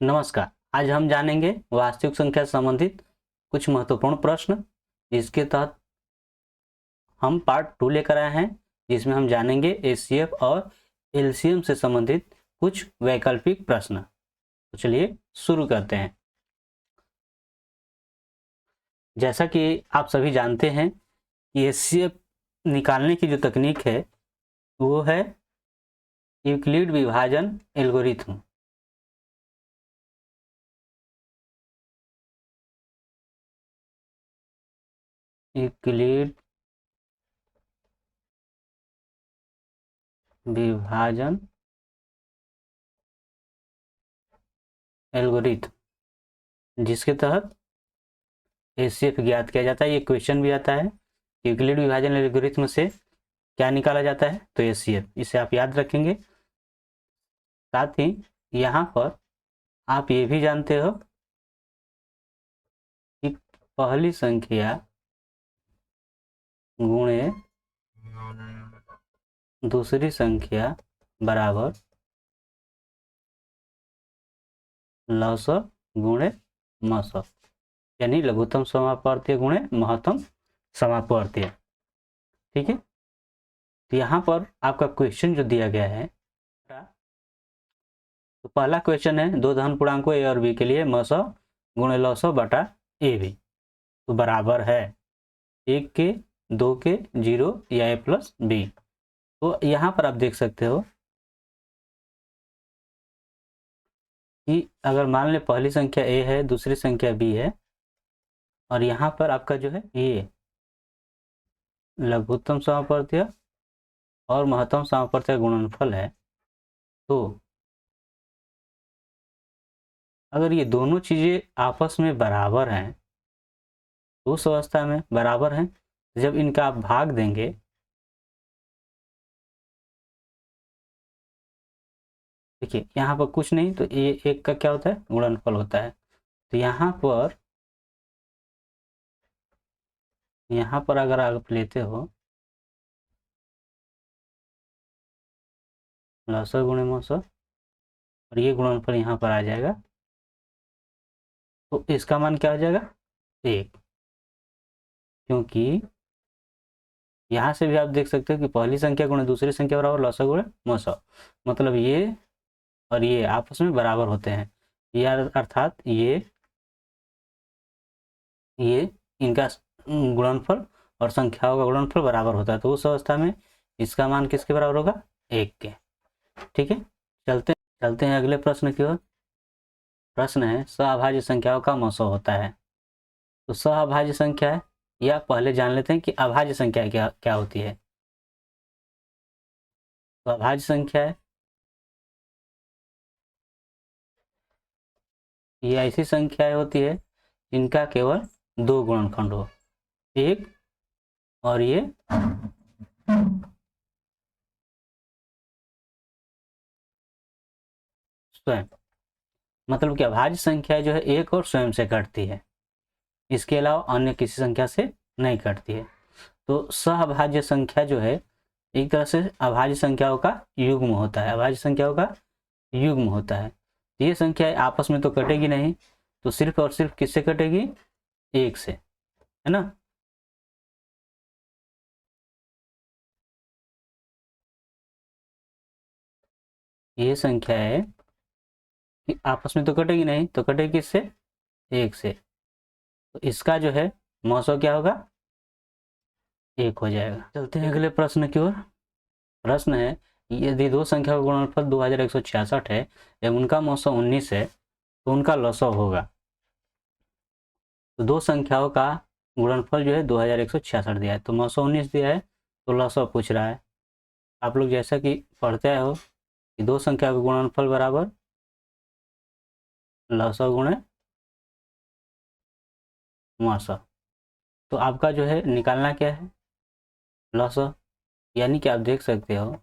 नमस्कार। आज हम जानेंगे वास्तविक संख्या से संबंधित कुछ महत्वपूर्ण प्रश्न, जिसके तहत हम पार्ट 2 लेकर आए हैं, जिसमें हम जानेंगे एचसीएफ और एलसीएम से संबंधित कुछ वैकल्पिक प्रश्न। तो चलिए शुरू करते हैं। जैसा कि आप सभी जानते हैं कि एचसीएफ निकालने की जो तकनीक है वो है यूक्लिड विभाजन एल्गोरिथम। यूक्लिड विभाजन एल्गोरिथम, जिसके तहत एचसीएफ ज्ञात किया जाता है। ये क्वेश्चन भी आता है, यूक्लिड विभाजन एल्गोरिथम से क्या निकाला जाता है, तो एचसीएफ। इसे आप याद रखेंगे। साथ ही यहाँ पर आप ये भी जानते हो कि पहली संख्या गुणे दूसरी संख्या बराबर लसअ गुणे मसअ, यानी लघुत्तम समापवर्तीय गुणे महत्तम समापवर्तीय। ठीक है, तो यहाँ पर आपका क्वेश्चन जो दिया गया है, तो पहला क्वेश्चन है दो धन पूर्णांकों ए और बी के लिए मसअ गुणे लसअ बटा ए बी तो बराबर है 1 के, 2 के, 0 या ए प्लस बी। तो यहाँ पर आप देख सकते हो कि अगर मान ले पहली संख्या ए है, दूसरी संख्या बी है, और यहाँ पर आपका जो है ये लघुत्तम समापवर्तीय और महत्तम समापवर्तीय गुणनफल है, तो अगर ये दोनों चीज़ें आपस में बराबर हैं, तो उस अवस्था में बराबर हैं, जब इनका आप भाग देंगे, देखिए यहाँ पर कुछ नहीं, तो ये एक का क्या होता है, गुणनफल होता है। तो यहाँ पर अगर आप लेते हो लसअ गुणे मसअ और ये गुणनफल यहाँ पर आ जाएगा, तो इसका मान क्या हो जाएगा, 1। क्योंकि यहाँ से भी आप देख सकते हो कि पहली संख्या गुणे दूसरी संख्या बराबर लसअ गुणे मसअ, मतलब ये और ये आपस में बराबर होते हैं। ये अर्थात ये इनका गुणनफल और संख्याओं का गुणनफल बराबर होता है, तो उस अवस्था में इसका मान किसके बराबर होगा, 1 के। ठीक है, चलते हैं अगले प्रश्न की ओर। प्रश्न है सअभाज्य संख्याओं का मसअ होता है। तो सअभाज्य संख्या है, या पहले जान लेते हैं कि अभाज्य संख्या क्या क्या होती है। तो अभाज्य संख्या है ये ऐसी संख्याएं होती है जिनका केवल 2 गुणनखंड हो, एक और ये स्वयं, मतलब कि अभाज्य संख्या जो है एक और स्वयं से कटती है, इसके अलावा अन्य किसी संख्या से नहीं कटती है। तो सहअभाज्य संख्या जो है एक तरह से अभाज्य संख्याओं का युग्म होता है, अभाज्य संख्याओं का युग्म होता है। ये संख्या आपस में तो कटेगी नहीं, तो सिर्फ और सिर्फ किससे कटेगी, 1 से, है ना। ये संख्या है कि आपस में तो कटेगी नहीं, तो कटेगी किससे, 1 से। तो इसका जो है मसअ क्या होगा, 1 हो जाएगा। चलते हैं अगले प्रश्न की ओर। प्रश्न है यदि दो संख्या का गुणनफल 2166 है एवं उनका मसअ 19 है, तो उनका लसअ होगा। तो दो संख्याओं का गुणनफल जो है 2166 दिया है, तो मसअ 19 दिया है, तो लसअ पूछ रहा है। आप लोग जैसा कि पढ़ते आए हो कि दो संख्या का गुणनफल बराबर लसअ गुणे मसअ। तो आपका जो है निकालना क्या है, लसअ, यानी कि आप देख सकते हो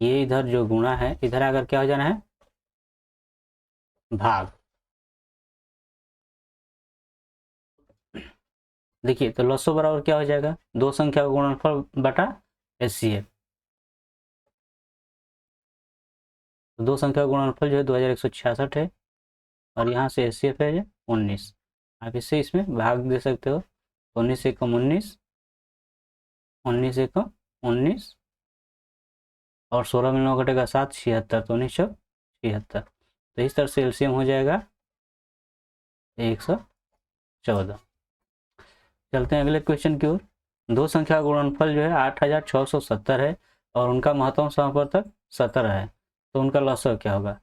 ये इधर जो गुणा है, इधर अगर क्या हो जाना है, भाग। देखिए तो लसअ बराबर क्या हो जाएगा, दो संख्या का गुणनफल बटा एचसीएफ। तो दो संख्या का गुणनफल जो है 2166 है, और यहाँ से HCF है 19। आप इससे इसमें भाग दे सकते हो। 19 एकम 19, 19 एकम 19 और 16 में 9 घटेगा 7, 76, तो 1976। तो इस तरह से एलसीएम हो जाएगा 114। चलते हैं अगले क्वेश्चन की ओर। दो संख्या का गुणनफल जो है 8670 है और उनका महत्तम समापवर्तक 17 है, तो उनका लसागु क्या होगा?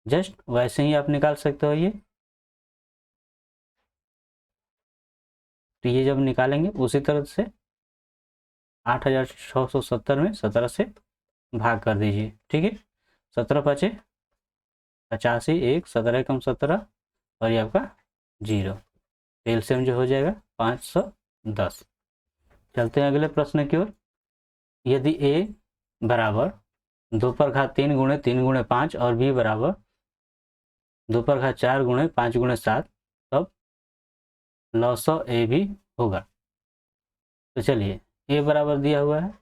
जस्ट वैसे ही आप निकाल सकते हो ये। तो ये जब निकालेंगे उसी तरह से 8670 में 17 से भाग कर दीजिए, ठीक है। 17 पचे 85, 1, 17 कम 17 और ये आपका 0। एलसीएम जो हो जाएगा 510। चलते हैं अगले प्रश्न की ओर। यदि a बराबर 2 पर घात 3 गुणे 3 गुणे 5 और b बराबर 2 पर घात 4 गुणे 5 गुणे 7, तब लसागु a भी होगा। तो चलिए a बराबर दिया हुआ है,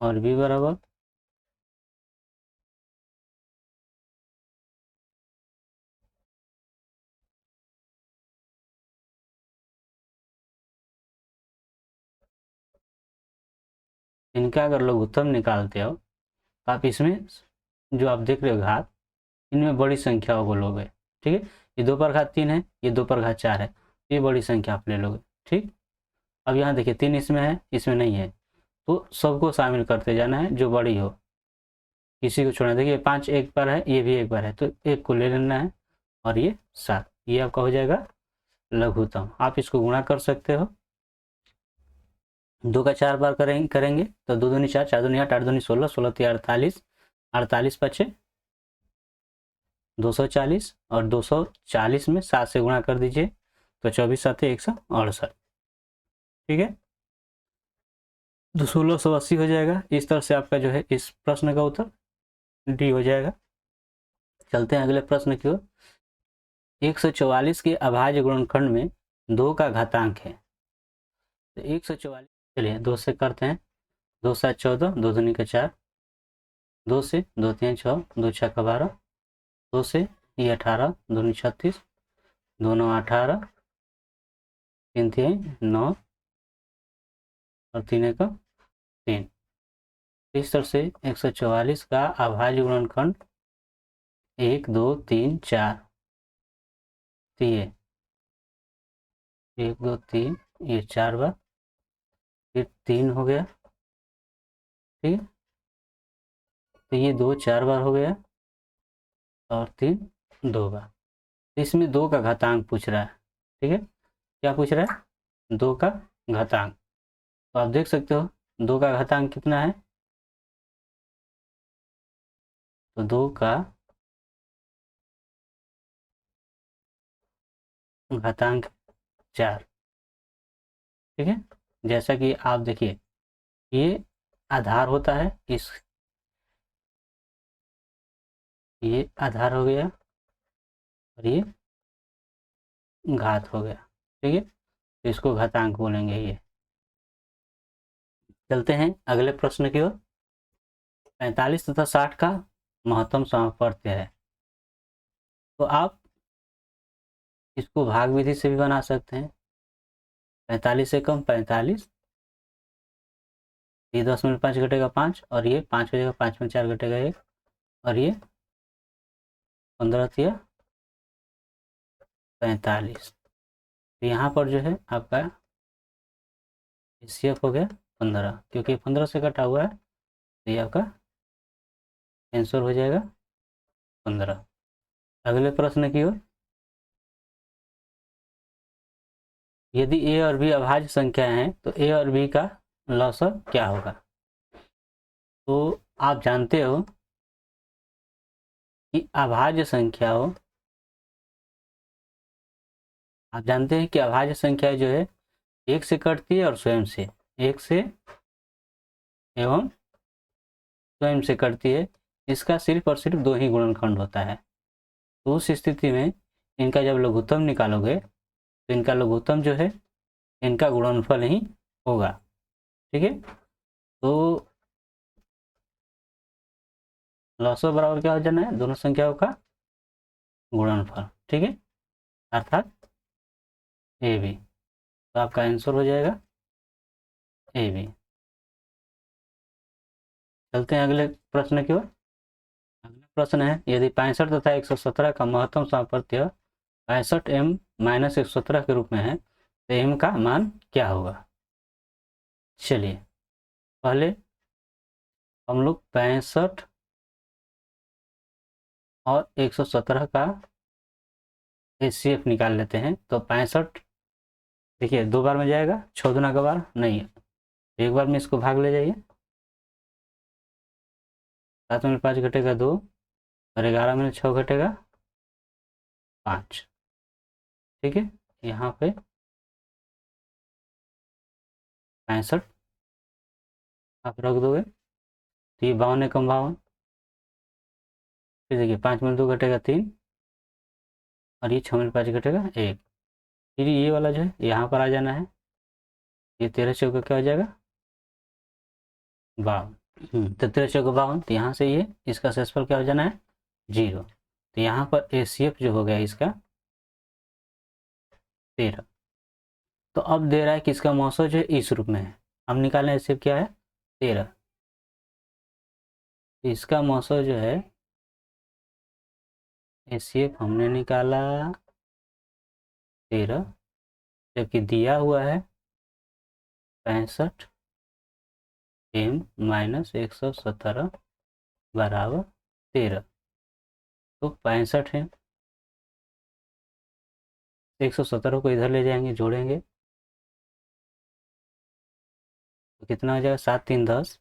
और b बराबर इनका अगर लघुत्तम निकालते हो तो आप इसमें जो आप देख रहे हो घात, इनमें बड़ी संख्याओं को लोगे, ठीक है। ये 2 पर घात 3 है, ये 2 पर घात 4 है, ये बड़ी संख्या आप ले लोगे, ठीक। अब यहाँ देखिए 3 इसमें है, इसमें नहीं है, तो सबको शामिल करते जाना है जो बड़ी हो, किसी को छोड़ना। देखिए 5 एक बार है, ये भी एक बार है, तो एक को ले लेना है, और ये 7, ये आपका हो जाएगा लघुत्तम। आप इसको गुणा कर सकते हो, 2 का 4 बार करेंगे तो 2 दूनी 4, 4 दूनी 8, 8 दूनी 16, 16 तीन 48, 48 पचे 240 और 240 में 7 से गुणा कर दीजिए तो 24 सात 168, ठीक है। तो 1680 हो जाएगा। इस तरह से आपका जो है इस प्रश्न का उत्तर डी हो जाएगा। चलते हैं अगले प्रश्न की ओर। 144 के अभाज्य गुणनखंड में 2 का घातांक है, तो 144, चलिए 2 से करते हैं। 2 7 14, 2 दूनी का 4, 2 से 2 3 6, 2 6 का 12, 2 से ये 18, 2 दूनी 36, 2 9 18, 3 3 9 और 3 1 3। इस तरह से 144 का अभाज्य गुणनखंड 1 2 3 4, तो ये 1 2 3, ये 4 बार, फिर 3 हो गया, ठीक है। तो ये 2 4 बार हो गया और 3 2 बार। इसमें 2 का घातांक पूछ रहा है, ठीक है। क्या पूछ रहा है? 2 का घातांक। तो आप देख सकते हो 2 का घातांक कितना है, तो 2 का घातांक 4, ठीक है। जैसा कि आप देखिए ये आधार होता है, ये आधार हो गया और ये घात हो गया, ठीक है। तो इसको घातांक बोलेंगे ये। चलते हैं अगले प्रश्न की ओर। 45 तथा 60 का महत्तम समापवर्त्य है, तो आप इसको भाग विधि से भी बना सकते हैं। 45 से कम 45, ये 10 में 5 घटेगा 5 और ये 5 हो जाएगा, 5 में 4 घटेगा 1 और ये 15 तिया 45। तो यहाँ पर जो है आपका HCF हो गया 15, क्योंकि 15 से कटा हुआ है, तो ये आपका आंसर हो जाएगा 15। अगले प्रश्न की ओर। यदि a और b अभाज्य संख्या हैं तो a और b का लसागु क्या होगा? तो आप जानते हो कि अभाज्य संख्या हो, आप जानते हैं कि अभाज्य संख्या जो है 1 से कटती है और स्वयं से, 1 से एवं स्वयं से कटती है। इसका सिर्फ और सिर्फ 2 ही गुणनखंड होता है। तो उस स्थिति में इनका जब लघुत्तम निकालोगे तो इनका लघुत्तम जो है इनका गुणनफल ही होगा, ठीक है। तो लॉसो बराबर क्या हो जाना है, दोनों संख्याओं का गुणनफल, ठीक है, अर्थात ए बी। तो आपका आंसर हो जाएगा ए बी। चलते हैं अगले प्रश्न की ओर। अगला प्रश्न है, यदि 65 तथा 117 का महत्तम सामर्थ्य 65m-117 के रूप में है तो m का मान क्या होगा। चलिए पहले हम लोग 65 और 117 का HCF निकाल लेते हैं। तो 65 देखिए 2 बार में जाएगा, 6 दूना का बार नहीं है, एक बार में इसको भाग ले जाइए, 7 में 5 घटेगा 2 और 11 में 6 घटेगा 5, ठीक है। यहाँ पे 65 आप रख दोगे तो ये 52 एकम 52, फिर देखिए 5 में 2 घटेगा 3 और ये 6 में 5 घटेगा 1, फिर ये वाला जो है यहाँ पर आ जाना है, ये 13 चौका क्या हो जाएगा 52, तो 13 चौका 52, तो यहाँ से ये इसका शेषफल क्या हो जाना है 0। तो यहाँ पर HCF जो हो गया इसका 13। तो अब दे रहा है कि इसका मौसम जो है इस रूप में है, हम निकालें HCF क्या है 13, इसका मौसम जो है HCF हमने निकाला 13, जबकि दिया हुआ है 65m-117 बराबर 13। तो 65 है, 117 को इधर ले जाएंगे, जोड़ेंगे तो कितना हो जाएगा 7 3 10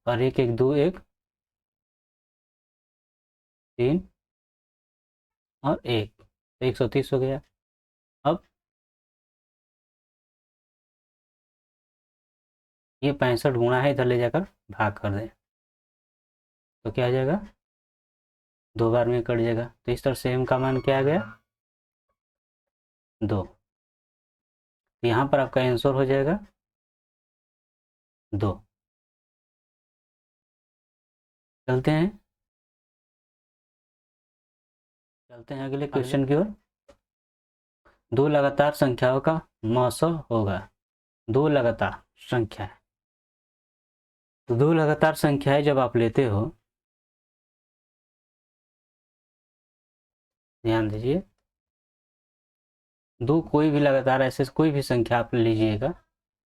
और 1 1 2 1 3 और 1, तो 130 हो गया। अब ये 65 गुणा है, इधर ले जाकर भाग कर दें तो क्या आ जाएगा 2 बार में कट जाएगा, तो इस तरह से m का मान क्या आ गया 2। यहाँ पर आपका आंसर हो जाएगा 2। चलते हैं अगले क्वेश्चन की ओर। दो लगातार संख्याओं का मौसम होगा, दो लगातार संख्या है, तो दो लगातार संख्याएं जब आप लेते हो, ध्यान दीजिए, दो कोई भी लगातार ऐसे कोई भी संख्या आप लीजिएगा,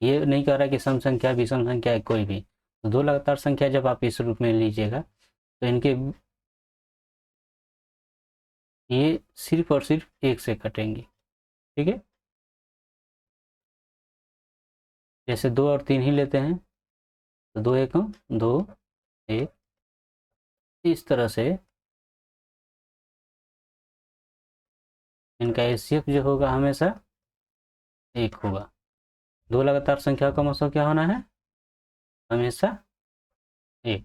ये नहीं कह रहा कि सम संख्या विषम संख्या है कोई भी, तो दो लगातार संख्या जब आप इस रूप में लीजिएगा तो इनके ये सिर्फ और सिर्फ एक से कटेंगे, ठीक है। जैसे 2 और 3 ही लेते हैं तो 2 एकम 2 1, इस तरह से इनका HCF जो होगा हमेशा 1 होगा। दो लगातार संख्याओं का मौसम क्या होना है हमेशा 1।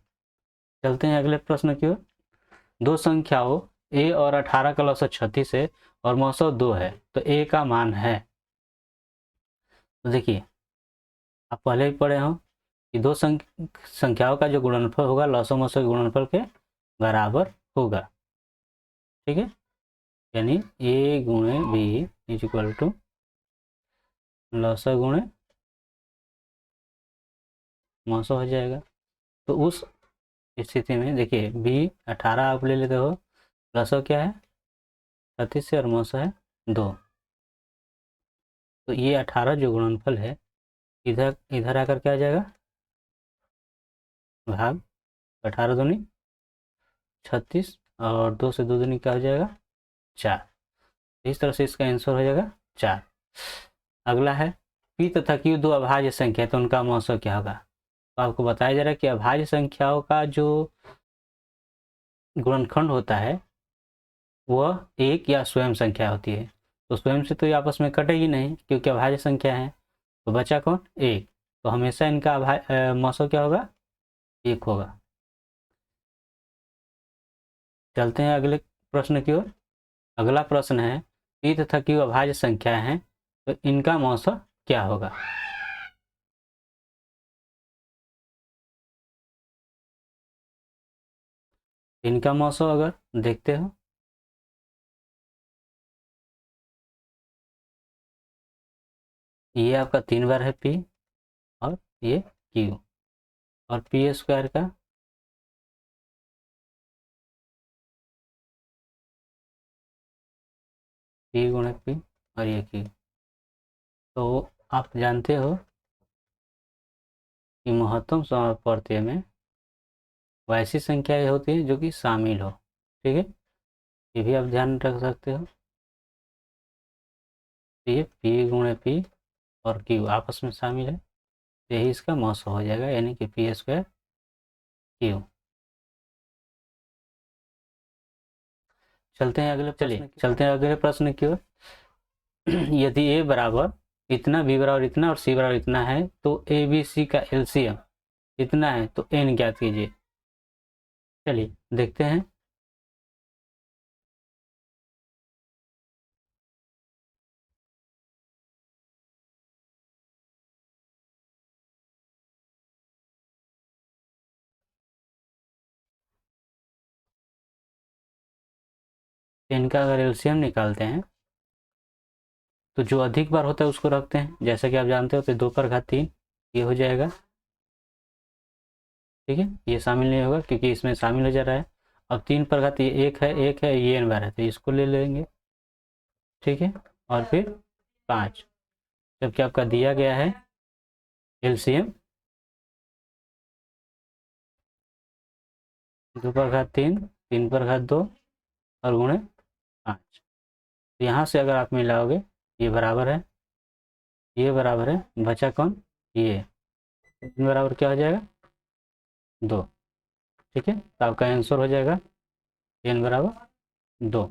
चलते हैं अगले प्रश्न की ओर। दो संख्याओं a और 18 का लौसत 36 है और मौसम 2 है, तो a का मान है। तो देखिए आप पहले भी पढ़े हो कि दो संख्याओं का जो गुणनफल होगा लौसो मौसो के गुणनफल के बराबर होगा, ठीक है। यानी a गुणे b इज इक्वल टू लौसो गुणे मौसो हो जाएगा। तो उस स्थिति में देखिए b 18 आप ले लेते हो, लौसो क्या है 36 से और मौसो है 2, तो ये 18 जो गुणनफल है इधर इधर आकर क्या आ जाएगा भाग 18 दूनी 36 और 2 से 2 दूनी क्या हो जाएगा 4, इस तरह से इसका आंसर हो जाएगा 4। अगला है p तथा q दो अभाज्य संख्या है तो उनका मौसम क्या होगा। तो आपको बताया जा रहा है कि अभाज्य संख्याओं का जो गुणनखंड होता है वह एक या स्वयं संख्या होती है, तो स्वयं से तो ये आपस में कटेगी नहीं क्योंकि अभाज्य संख्या है, तो बचा कौन एक, तो हमेशा इनका मौसम क्या होगा 1 होगा। चलते हैं अगले प्रश्न की ओर। अगला प्रश्न है p तथा q अभाज्य संख्या है तो इनका मौसम क्या होगा। इनका मौसो अगर देखते हो, ये आपका 3 बार है P और ये Q, और P स्क्वायर का P गुणे P और ये Q। तो आप जानते हो कि महत्तम समापवर्तीय में वैसी संख्याएं होती हैं जो कि शामिल हो, ठीक है, ये भी आप ध्यान रख सकते हो। तो ये P गुणे P और Q आपस में शामिल है, यही इसका मौसम हो जाएगा, यानी कि P स्क्वायर Q। चलते हैं अगले प्रश्न की ओर। यदि A बराबर इतना, B बराबर इतना और C बराबर इतना है, तो ABC का LCM इतना है, तो N ज्ञात कीजिए। चलिए देखते हैं। N का अगर LCM निकालते हैं तो जो अधिक बार होता है उसको रखते हैं, जैसा कि आप जानते हो, तो 2 पर घात 3 ये हो जाएगा, ठीक है, ये शामिल नहीं होगा क्योंकि इसमें शामिल हो जा रहा है। अब 3 पर घात ये एक है, ये n बार है, तो इसको ले लेंगे, ठीक है, और फिर 5, जबकि आपका दिया गया है LCM 2 पर घात 3, 3 पर घात 2 और गुणे 5। तो यहाँ से अगर आप मिलाओगे, ये बराबर है, ये बराबर है, बचा कौन, ये बराबर क्या हो जाएगा, 2, ठीक है, तो आपका आंसर हो जाएगा n बराबर 2।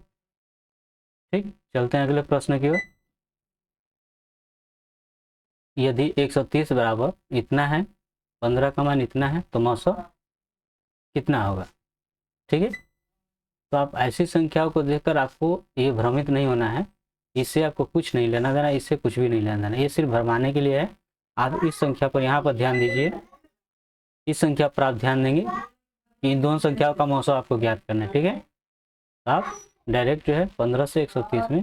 ठीक, चलते हैं अगले प्रश्न की ओर। यदि 130 बराबर इतना है, 15 का मान इतना है, तो 900 कितना होगा, ठीक है। तो आप ऐसी संख्याओं को देखकर आपको ये भ्रमित नहीं होना है, इससे आपको कुछ नहीं लेना देना, इससे कुछ भी नहीं लेना देना, ये सिर्फ भरमाने के लिए है। आप इस संख्या पर यहाँ पर ध्यान दीजिए, इस संख्या पर आप ध्यान देंगे कि इन दोनों संख्याओं का मौसम आपको ज्ञात करना है, ठीक है। तो आप डायरेक्ट जो है 15 से 130 में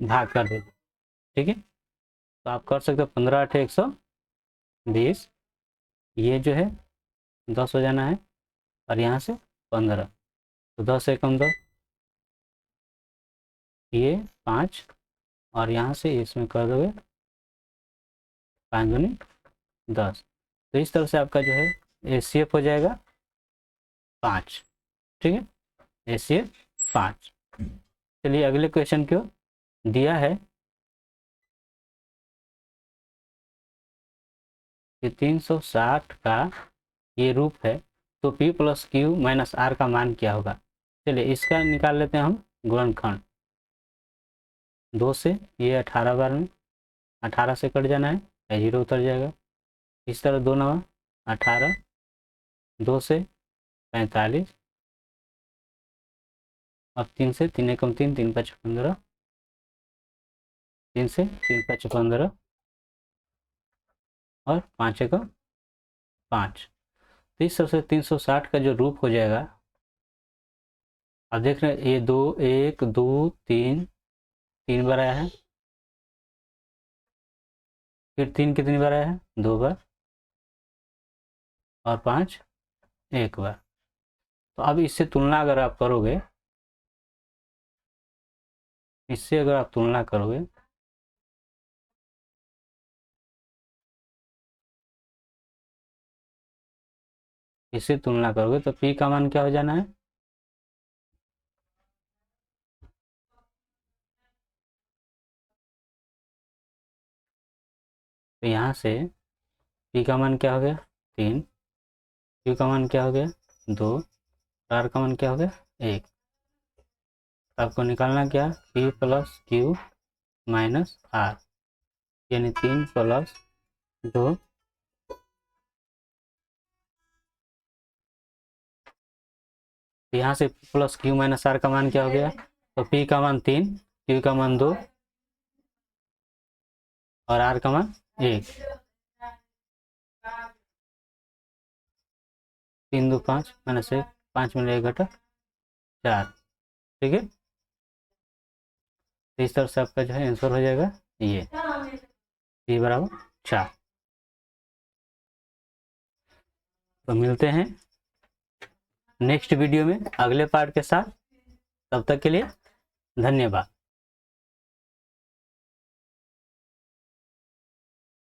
भाग कर दीजिए, ठीक है। तो आप कर सकते हो 15 8 120, ये जो है 10 हो जाना है, और यहाँ से 15, तो 10 एकम 10, ये 5, और यहाँ से इसमें कर दोगे 5 दूनी 10। तो इस तरह से आपका जो है HCF हो जाएगा 5, ठीक है, HCF 5। चलिए अगले क्वेश्चन क्यों दिया है कि 360 का ये रूप है, तो P plus Q minus R का मान क्या होगा। चलिए इसका निकाल लेते हैं हम गुणनखंड। 2 से ये 18 बार में 18 से कट जाना है, 0 उतर जाएगा। इस तरह 2 9 18, 2 से 45, और 3 से 3 एकम 3, 3 5 15, 3 से 3 5 15, और 5 एकम 5। तो इस तरह से 360 का जो रूप हो जाएगा, आप देख रहे हैं ये 2 1 2 3 3 बार आया है, फिर 3 कितनी बार आया है, 2 बार, और 5 1 बार। तो अब इससे तुलना अगर आप करोगे, इससे अगर आप तुलना करोगे, इससे तुलना करोगे तो P का मान क्या हो जाना है, तो यहाँ से P का मान क्या हो गया 3, Q का मान क्या हो गया 2, R का मान क्या हो गया 1। आपको निकालना क्या, P plus Q minus R, यानी 3 प्लस 2, यहाँ से प्लस Q माइनस R का मान क्या हो गया, तो P का मान 3, Q का मान 2, और R का मान 1। 3 2 5 माइनस 1, 5 में 1 घटा 4। ठीक है, तो इस तरह से आपका जो है आंसर हो जाएगा ये बराबर 4। तो मिलते हैं नेक्स्ट वीडियो में अगले पार्ट के साथ, तब तक के लिए धन्यवाद।